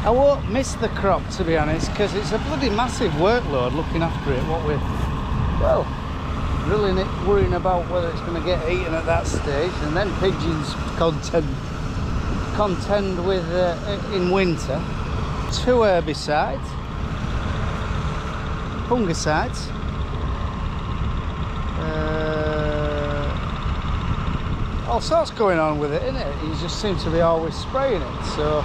I won't miss the crop, to be honest, because it's a bloody massive workload looking after it. What we're, well, drilling it, worrying about whether it's going to get eaten at that stage, and then pigeons contend with in winter. 2 herbicides, fungicides, all sorts going on with it, innit? You just seem to be always spraying it. So,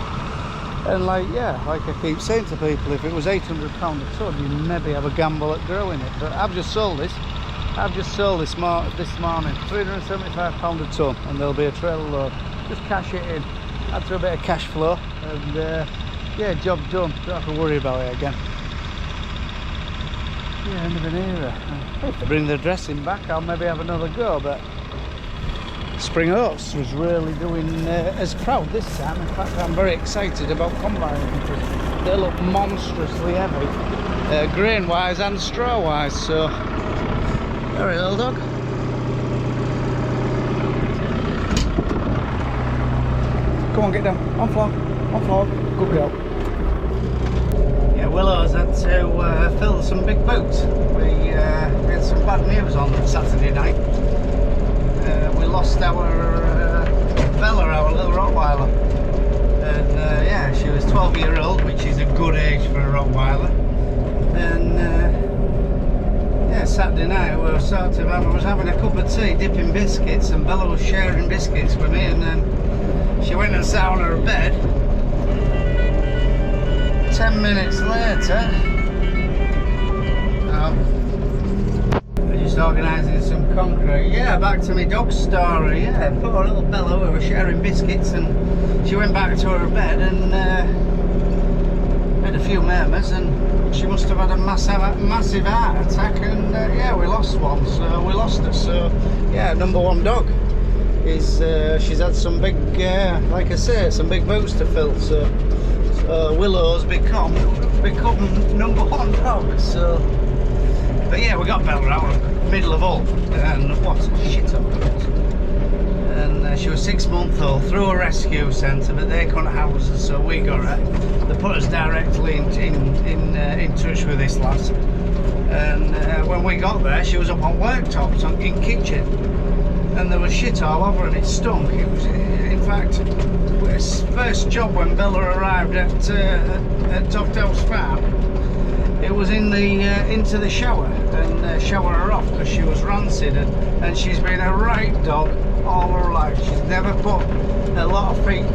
and like, yeah, like I keep saying to people, if it was £800 a ton, you'd maybe have a gamble at growing it. But I've just sold this. This morning, £375 a ton, and there'll be a trailer load. Just cash it in, add to a bit of cash flow, and yeah, job done. Don't have to worry about it again. Yeah, end of an era. If they bring the dressing back, I'll maybe have another go, but Spring Oats was really doing as proud this time. In fact, I'm very excited about combining because they look monstrously heavy, grain wise and straw wise. So, alright, little dog. Come on, get down. On floor. Good girl. Yeah, Willow's had to fill some big boots. We had some bad news on Saturday night. We lost our Bella, our little Rottweiler, and yeah, she was 12-year-old, which is a good age for a Rottweiler. And yeah, Saturday night we were I was having a cup of tea, dipping biscuits, and Bella was sharing biscuits with me, and then she went and sat on her bed. 10 minutes later, just organising some concrete. Yeah, back to my dog story. Yeah, poor little Bella, we were sharing biscuits, and she went back to her bed and had a few murmurs, and she must have had a massive heart attack, and yeah, we lost one. So we lost her. So yeah, number 1 dog is she's had some big, like I say, some big boots to fill. So Willow's become number 1 dog. So, but yeah, we got Bella out of the middle of all, and what a shit up it was. And she was 6 months old, through a rescue centre, but they couldn't house her, so we got her. They put us directly in touch with this lass. And when we got there, she was up on worktops in kitchen, and there was shit all over, and it stunk. It was, in fact, his first job when Bella arrived at Dovetail's farm. It was in the into the shower and shower her off because she was rancid, and she's been a right dog all her life. She's never put a lot of feet,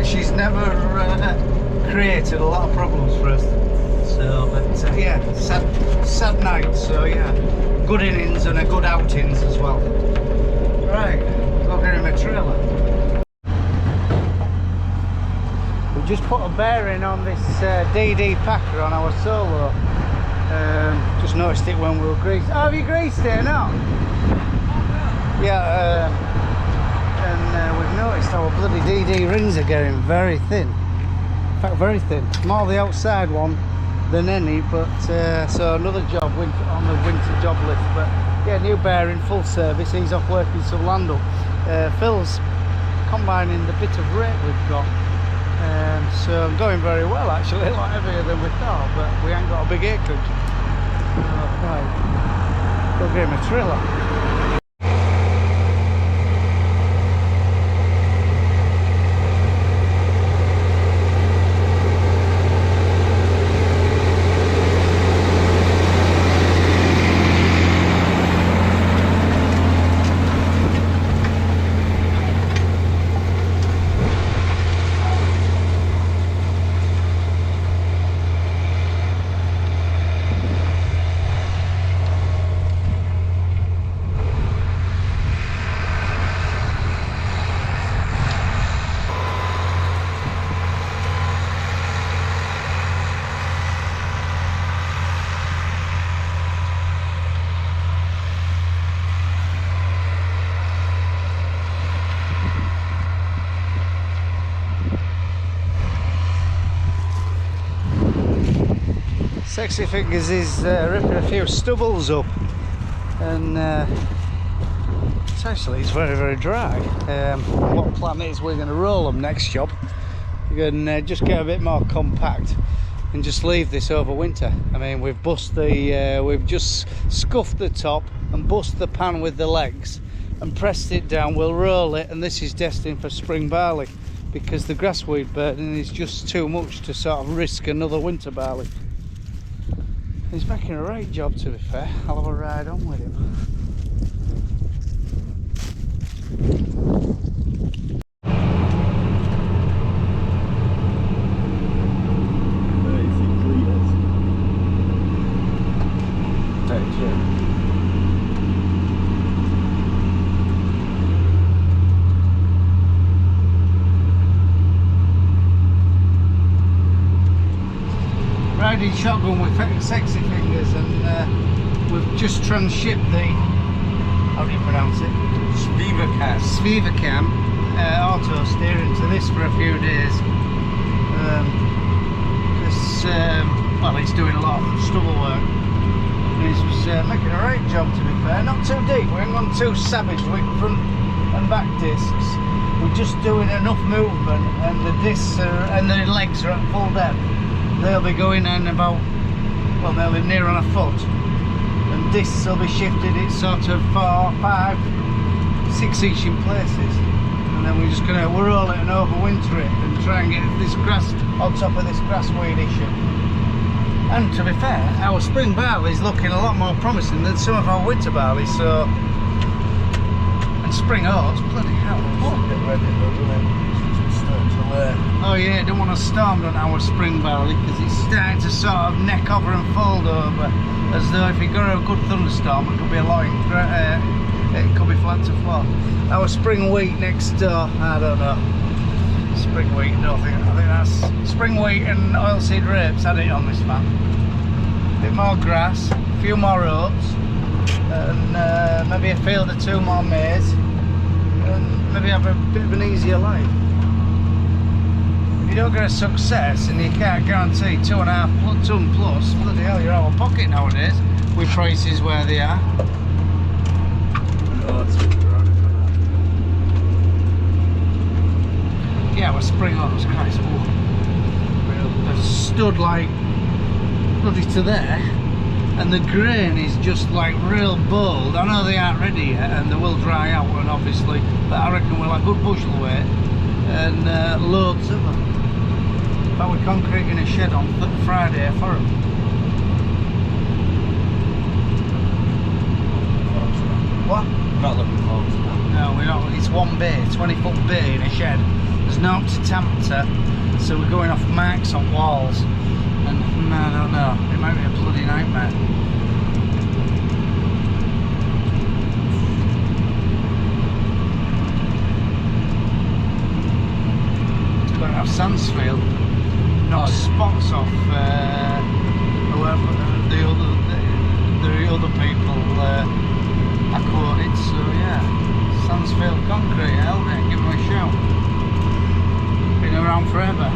she's never created a lot of problems for us. So, but yeah, sad night. So yeah, good innings and a good outings as well. Right, look at my trailer. Just put a bearing on this DD packer on our Solo. Just noticed it when we were greasing. Oh, have you greased it or not? Yeah, and we've noticed our bloody DD rings are getting very thin. In fact, very thin. More the outside one than any, but so another job on the winter job list. But yeah, new bearing, full service. He's off working some land up. Phil's combining the bit of rake we've got. So going very well actually, a lot heavier than we thought, but we ain't got a big acreage. Right, go get him a trailer. Sexy Fingers is ripping a few stubbles up, and it's very dry. What plan is we're going to roll them next job and just get a bit more compact and just leave this over winter. I mean, we've we've just scuffed the top and bust the pan with the legs and pressed it down. We'll roll it, and this is destined for spring barley, because the grassweed burden is just too much to sort of risk another winter barley. He's making a right job, to be fair. I'll have a ride on with him. Riding shotgun with sexy fingers, and we've just transhipped the, how do you pronounce it? Svivacam auto steering to this for a few days. Well, it's doing a lot of stubble work. He's making a right job, to be fair. Not too deep, we haven't gone too savage with front and back discs. We're just doing enough movement, and the discs and the legs are at full depth. They'll be going in about, well, they'll be near on a foot, and discs will be shifted at sort of 4, 5, 6 each in places, and then we're just going to roll it and overwinter it and try and get this grass on top of this grassweed issue. And to be fair, our spring barley is looking a lot more promising than some of our winter barley. So, and spring oats, bloody hell, Get ready, doesn't it? oh yeah, don't want to storm on our spring barley, because it's starting to sort of neck over and fold over, as though if you got a good thunderstorm, it could be a lot it could be flat to floor. Our spring wheat next door, I don't know. Spring wheat, I think that's spring wheat and oilseed rapes had it on this map. A bit more grass, a few more oats, and maybe a field or two more maize, and maybe have a bit of an easier life. If you don't get a success and you can't guarantee 2.5 ton plus, bloody hell, you're out of pocket nowadays with prices where they are. Oh, that's what we're on for that. Yeah, well, spring oats, Christ, they're stood like bloody to there, and the grain is just like real bold. I know they aren't ready yet, and they will dry out, and obviously, but I reckon we'll have good bushel weight and loads of them. But we're concreting a shed on Friday for them. What? I'm not looking forward to that. No, we're not. It's one bay, 20-foot bay in a shed. There's no to tamper, so we're going off marks on walls. And I don't know, it might be a bloody nightmare. It's going to have Sandsfield. Knock spots off whoever the other people I quoted, so yeah, Sandsfield Concrete, hell mate, give them a shout. Been around forever.